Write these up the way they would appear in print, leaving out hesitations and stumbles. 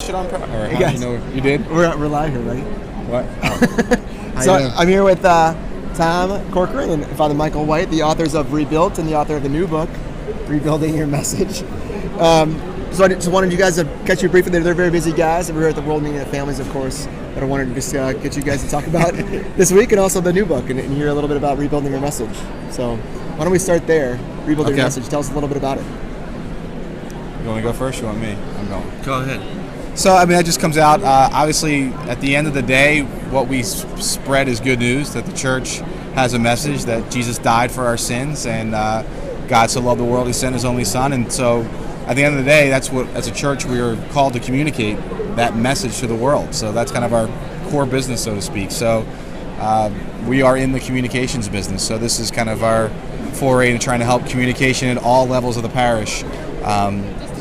Shit on, or how do you know you did? We're live here, buddy. What? Oh. So I'm here with Tom Corcoran and Father Michael White, the authors of Rebuilt and the author of the new book, Rebuilding Your Message. So I just wanted you guys to catch you briefly. They're very busy guys. We're here at the World Meeting of Families, of course. But I wanted to just get you guys to talk about this week and also the new book and hear a little bit about Rebuilding Your Message. So why don't we start there? Rebuilding Your Message. Tell us a little bit about it. You want me to go first? You want me? I'm going. Go ahead. So, that just comes out. Obviously, at the end of the day, what we spread is good news, that the church has a message that Jesus died for our sins and God so loved the world, he sent his only son. And so, at the end of the day, that's what, as a church, we are called to communicate that message to the world. So that's kind of our core business, so to speak. So we are in the communications business. So this is kind of our foray into trying to help communication at all levels of the parish.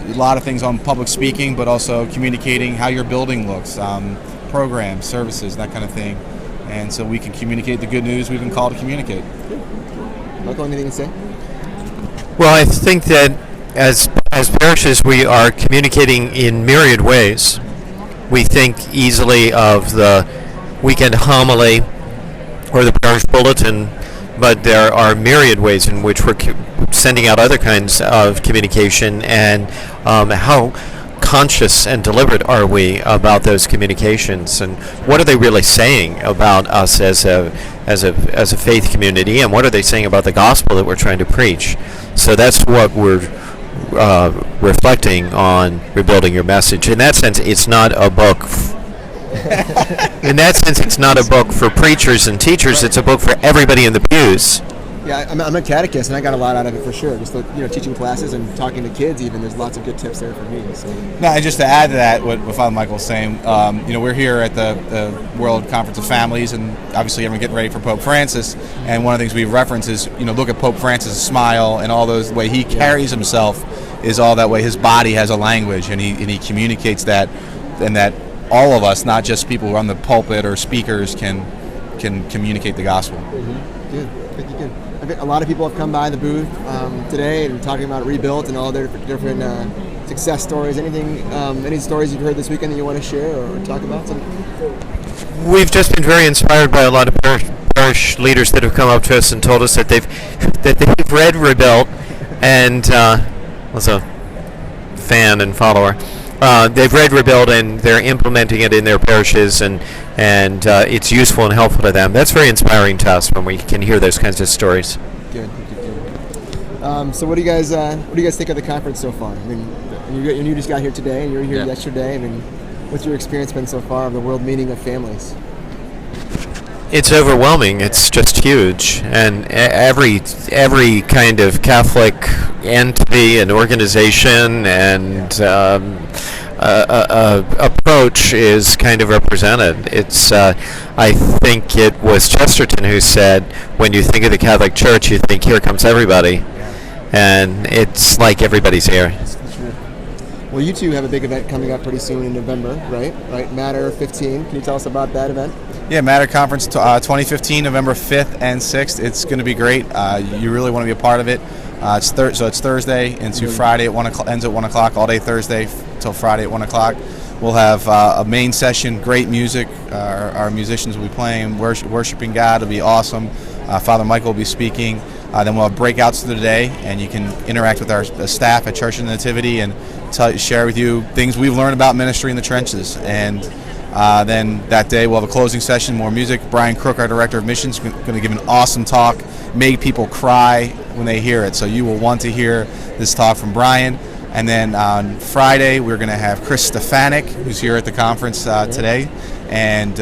A lot of things on public speaking, but also communicating how your building looks, programs, services, that kind of thing. And so we can communicate the good news we've been called to communicate. Michael, anything to say? Well, I think that as parishes, we are communicating in myriad ways. We think easily of the weekend homily or the parish bulletin, but there are myriad ways in which we're sending out other kinds of communication, and how conscious and deliberate are we about those communications, and what are they really saying about us as a faith community, and what are they saying about the gospel that we're trying to preach? So that's what we're reflecting on Rebuilding Your Message. In that sense, it's not a book. In that sense, it's not a book for preachers and teachers. It's a book for everybody in the pews. Yeah, I'm a catechist, and I got a lot out of it for sure. Just teaching classes and talking to kids. Even there's lots of good tips there for me. So. No, and just to add to that, what Father Michael was saying, we're here at the World Conference of Families, and obviously everyone getting ready for Pope Francis. And one of the things we reference is, look at Pope Francis' smile and all those the way he carries himself is all that way. His body has a language, and he communicates that, and that all of us, not just people who are on the pulpit or speakers, can communicate the gospel. Mm-hmm. Good. Thank you. Good. I think a lot of people have come by the booth today and talking about Rebuilt and all their different success stories. Any stories you've heard this weekend that you want to share or talk about? We've just been very inspired by a lot of parish leaders that have come up to us and told us that they've read Rebuilt, and was a fan and follower. They've read Rebuilt and they're implementing it in their parishes, and it's useful and helpful to them. That's very inspiring to us when we can hear those kinds of stories. Good. So what do you guys think of the conference so far? You just got here today, and you were here yesterday. What's your experience been so far of the World Meeting of Families? It's overwhelming. It's just huge, and every kind of Catholic entity and organization and approach is kind of represented. It's I think it was Chesterton who said, when you think of the Catholic Church, you think, here comes everybody, and it's like everybody's here. Well, you two have a big event coming up pretty soon in November, right? Matter 15. Can you tell us about that event? Yeah, Matter Conference 2015, November 5th and 6th. It's going to be great. You really want to be a part of it. It's Thursday into Friday at 1 o'clock, ends at 1 o'clock, all day Thursday till Friday at 1 o'clock. We'll have a main session, great music. Our musicians will be playing, worshiping God. It'll be awesome. Father Michael will be speaking. Then we'll have breakouts through the day, and you can interact with our staff at Church of the Nativity and share with you things we've learned about ministry in the trenches. And then that day we'll have a closing session, more music. Brian Crook, our Director of Missions, is going to give an awesome talk, make people cry when they hear it. So you will want to hear this talk from Brian. And then on Friday, we're going to have Chris Stefanik, who's here at the conference today, and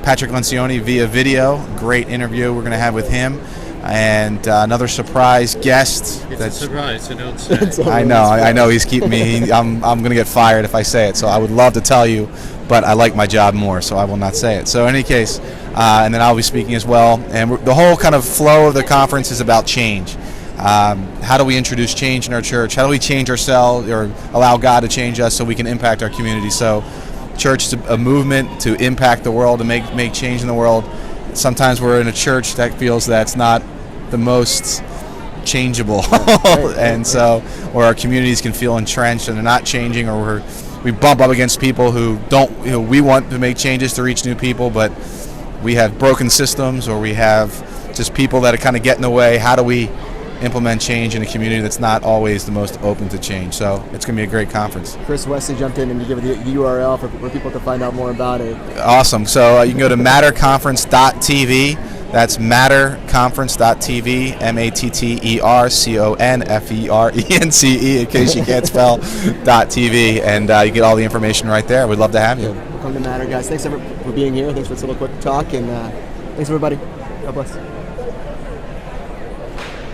Patrick Lencioni via video. Great interview we're going to have with him. And another surprise guest. It's a surprise, so don't say. I know. He's keeping me. I'm going to get fired if I say it. So I would love to tell you, but I like my job more, so I will not say it. So in any case, and then I'll be speaking as well. And the whole kind of flow of the conference is about change. How do we introduce change in our church? How do we change ourselves or allow God to change us so we can impact our community? So church is a movement to impact the world and make change in the world. Sometimes we're in a church that feels that's not the most changeable, and so, or our communities can feel entrenched and they're not changing, or we bump up against people who don't. We want to make changes to reach new people, but we have broken systems, or we have just people that are kind of getting in the way. How do we implement change in a community that's not always the most open to change? So it's going to be a great conference. Chris Wesley jumped in and you give the URL for people to find out more about it. Awesome. So you can go to matterconference.tv. That's matterconference.tv, MatterConference, in case you can't spell .tv, and you get all the information right there. We'd love to have you. Welcome to Matter, guys. Thanks for being here. Thanks for this little quick talk, and thanks everybody. God bless.